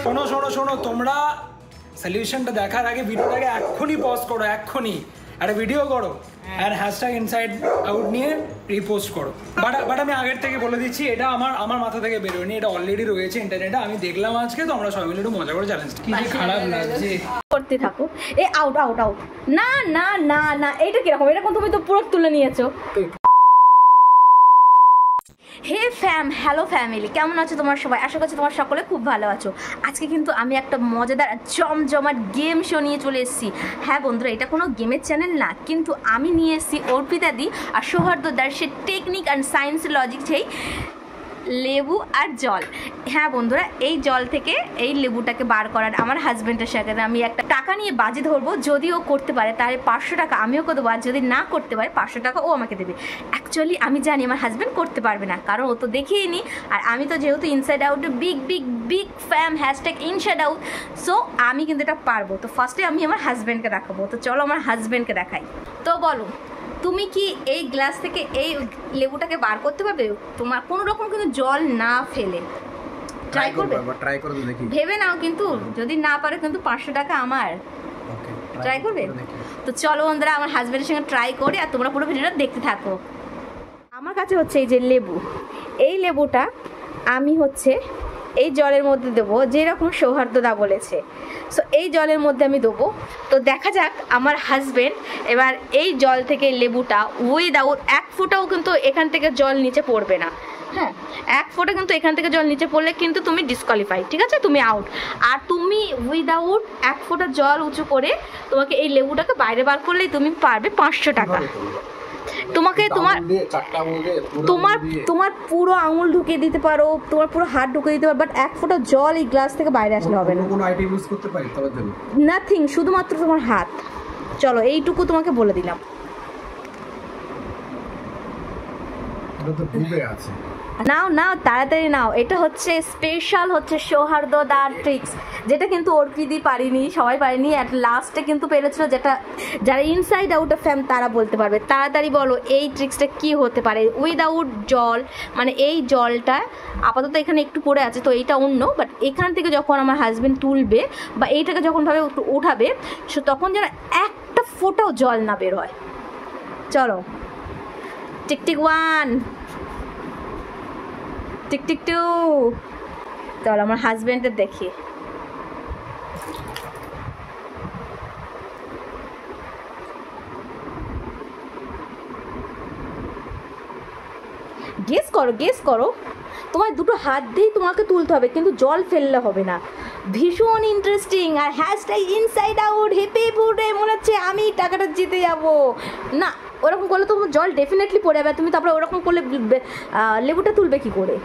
শোনো শোনো শোনো, তোমরা সলিউশনটা দেখার আগে ভিডিওটাকে এক্ষুনি পজ করো, এক্ষুনি একটা ভিডিও করো আর হ্যাশট্যাগ ইনসাইড আউট নিয়ে রিপোস্ট করো। বাট আমি আগের থেকে বলে দিচ্ছি, এটা আমার মাথা থেকে বেরোয়নি, এটা অলরেডি রয়েছে ইন্টারনেটে। আমি দেখলাম আজকে, তো আমরা সবাই মিলে একটু মজা করে চ্যালেঞ্জ। কি যে খারাপ লাগছে করতে থাকো। এ আউট আউট আউট, না না না না, এইটা কিরকম? এরকম তুমি তো পুরো তুলে নিয়েছো। হে ফ্যাম, হ্যালো ফ্যামিলি, কেমন আছো তোমার সবাই? আশা করছি তোমার সকলে খুব ভালো আছো। আজকে কিন্তু আমি একটা মজাদার জমজমাট গেম শো নিয়ে চলে এসেছি। হ্যাঁ বন্ধুরা, এটা কোনো গেমের চ্যানেল না, কিন্তু আমি নিয়ে এসেছি অর্পিতা দি আর সৌহার্দ্যদার সে টেকনিক অ্যান্ড সায়েন্স লজিক, সেই লেবু আর জল। হ্যাঁ বন্ধুরা, এই জল থেকে এই লেবুটাকে বার করার আমার হাজব্যান্ডের সাথে আমি একটা টাকা নিয়ে বাজি ধরবো। যদি ও করতে পারে তাহলে 500 টাকা আমি ওকে দেবো, আর যদি না করতে পারে 500 টাকা ও আমাকে দেবে। অ্যাকচুয়ালি আমি জানি আমার হাজব্যান্ড করতে পারবে না, কারণ ও তো দেখেই নি, আর আমি তো যেহেতু inside out big big big fam, hashtag inside out, so আমি কিন্তু এটা পারবো। তো ফার্স্টে আমি আমার হাজব্যান্ডকে দেখাবো। তো চলো আমার হাজব্যান্ডকে দেখাই। তো বলো, তুমি কি এই গ্লাস থেকে এই লেবুটাকে বার করতে পারবে? তোমার কোনো রকম কিন্তু জল না ফেলে ট্রাই করবে? ট্রাই করে দেখি, ভেবে নাও, কিন্তু যদি না পারো কিন্তু 500 টাকা আমার। ট্রাই করবে? তো চলো বন্ধুরা, আমার হাজব্যান্ডের সঙ্গে ট্রাই করে আর তোমরা পুরো ভিডিওটা দেখতে থাকো। আমার কাছে হচ্ছে এই যে লেবু, এই লেবুটা আমি হচ্ছে এই জলের মধ্যে দেবো, যেরকম সৌহার্দ্যদা বলেছে। সো এই জলের মধ্যে আমি দেবো। তো দেখা যাক আমার হাজব্যান্ড এবার এই জল থেকে লেবুটা উইদাউট এক ফোঁটাও কিন্তু এখান থেকে জল নিচে পড়বে না। হ্যাঁ, এক ফোঁটা কিন্তু এখান থেকে জল নিচে পড়লে কিন্তু তুমি ডিসকোয়ালিফাই, ঠিক আছে? তুমি আউট। আর তুমি উইদাউট এক ফোঁটা জল উঁচু করে তোমাকে এই লেবুটাকে বাইরে বার করলেই তুমি পারবে 500 টাকা। তোমাকে তোমার পুরো আঙুল ঢুকিয়ে দিতে পারো, তোমার পুরো হাত ঢুকিয়ে দিতে পারো, বাট এক ফোঁটা জল এই গ্লাস থেকে বাইরে আসলে হবে না। কোনো আইটেম ইউজ করতে পারি তবে দেব, নাথিং, শুধুমাত্র তোমার হাত। চলো, এইটুকু তোমাকে বলে দিলাম। এটা তো ডুবে আছে। নাও নাও, তাড়াতাড়ি নাও। এটা হচ্ছে স্পেশাল, হচ্ছে সৌহার্দ্যদার ট্রিক্স, যেটা কিন্তু অর্পিদি পারিনি, সবাই পারিনি, অ্যাট লাস্টে কিন্তু পেরেছিল, যেটা যারা ইনসাইড আউট অফ ফ্যাম তারা বলতে পারবে। তাড়াতাড়ি বলো এই ট্রিক্সটা কি হতে পারে উইদাউট জল। মানে এই জলটা আপাতত এখানে একটু পড়ে আছে, তো এইটা অন্য, বাট এখান থেকে যখন আমার হাজব্যান্ড তুলবে বা এইটাকে যখন ভাবে উঠাবে, সো তখন যেন একটা ফোঁটাও জল না বের হয়। চলো, টিক 1, টিক 2। চলো আমার হাজব্যান্ডের দেখি। গেস করো, গেস করো। তোমার দুটো হাত দিয়েই তোমাকে তুলতে হবে, কিন্তু জল ফেললে হবে না। ভীষণ ইন্টারেস্টিং। আর হ্যাশট্যাগ ইনসাইড আউট, হেপি ফুডে মনে হচ্ছে আমি টাকাটা জিতে যাবো। না, ওরকম করলে তো জল ডেফিনেটলি পড়ে যাবে। তুমি তারপরে ওরকম করলে লেবুটা তুলবে কি করে?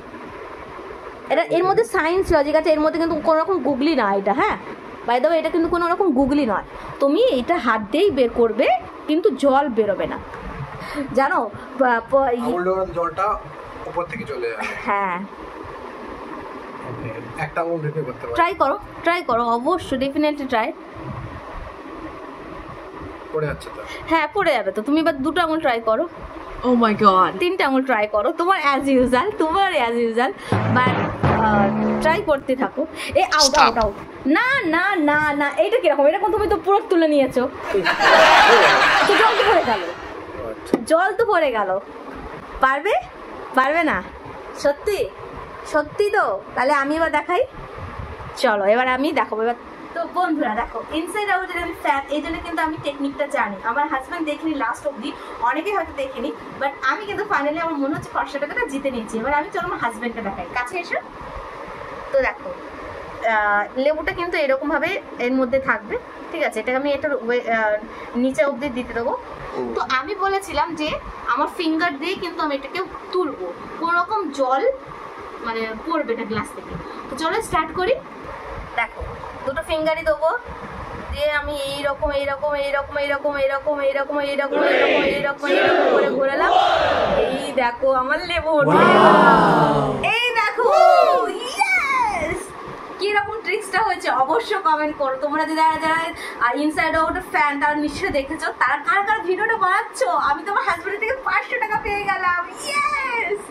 এটা এর মধ্যে সায়েন্স লজিক আছে, এর মধ্যে কিন্তু কোনো রকম গুগলি না এটা। হ্যাঁ, বাই দ্য ওয়ে, এটা কিন্তু কোনো রকম গুগলি নয়। তুমি এটা হাত দিয়েই বের করবে, কিন্তু জল বেরোবে না, জানো? জলটা উপর থেকে চলে যাবে। হ্যাঁ, একটা আঙুল রেখে করতে পারো। ট্রাই করো, ট্রাই করো, অবশ্যই, ডেফিনেটলি ট্রাই। পড়ে যাচ্ছে তো? হ্যাঁ, পড়ে যাবে তো। তুমি এবার দুটো আঙুল ট্রাই করো। ও মাই গড, 3টে আঙুল ট্রাই করো। তোমার অ্যাজ ইউজাল, বাট ট্রাই করতে থাকো। এ আউট আউট আউট, না না না না, এইটা কিরকম? এরকম তুমি তো পুরো তুলে নিয়েছো। তো জল তো পড়ে গেল, জল তো পড়ে গেল। পারবে? পারবে না? সত্যি সত্যি তো? তাহলে আমি এবার দেখাই। চলো, এবার আমি দেখাবো। এবার তো বন্ধুরা দেখো, ইনসাইড আউটের আমি ফ্যান, এই জন্য কিন্তু আমি টেকনিকটা জানি। আমার হাজব্যান্ড দেখিনি লাস্ট অবধি, অনেকেই হয়তো দেখিনি, বাট আমি কিন্তু ফাইনালি আমার মনে হচ্ছে 500 টাকাটা জিতে নিয়েছি। এবার আমি চলো আমার হাজব্যান্ডকে দেখাই, কাছে এসো। তো দেখো, লেবুটা কিন্তু এরকমভাবে এর মধ্যে থাকবে, ঠিক আছে? এটা আমি এটার নিচে অবধি দিতে দেবো। তো আমি বলেছিলাম যে আমার ফিঙ্গার দিয়ে কিন্তু আমি এটাকে তুলবো, কোনো রকম জল মানে পড়বে না গ্লাস থেকে। তো চলো স্টার্ট করি। দেখো, দুটো ফিঙ্গারই দেবো, দিয়ে আমি এইরকম এইরকম এইরকম এইরকম এইরকম এইরকম এইরকম এইরকম এইরকম এইরকম করে ঘোরালাম। এই দেখো আমার লেবু, এই দেখো, কিরকম ট্রিক্সটা হয়েছে অবশ্যই কমেন্ট করো। তোমরা যারা যারা ইনসাইড আউট ফ্যান তারা নিশ্চয়ই দেখেছো। তারা কার কার ভিডিওটা বানাচ্ছো। আমি তোমার হাজবেন্ডের থেকে 500 টাকা পেয়ে গেলাম। ইয়েস।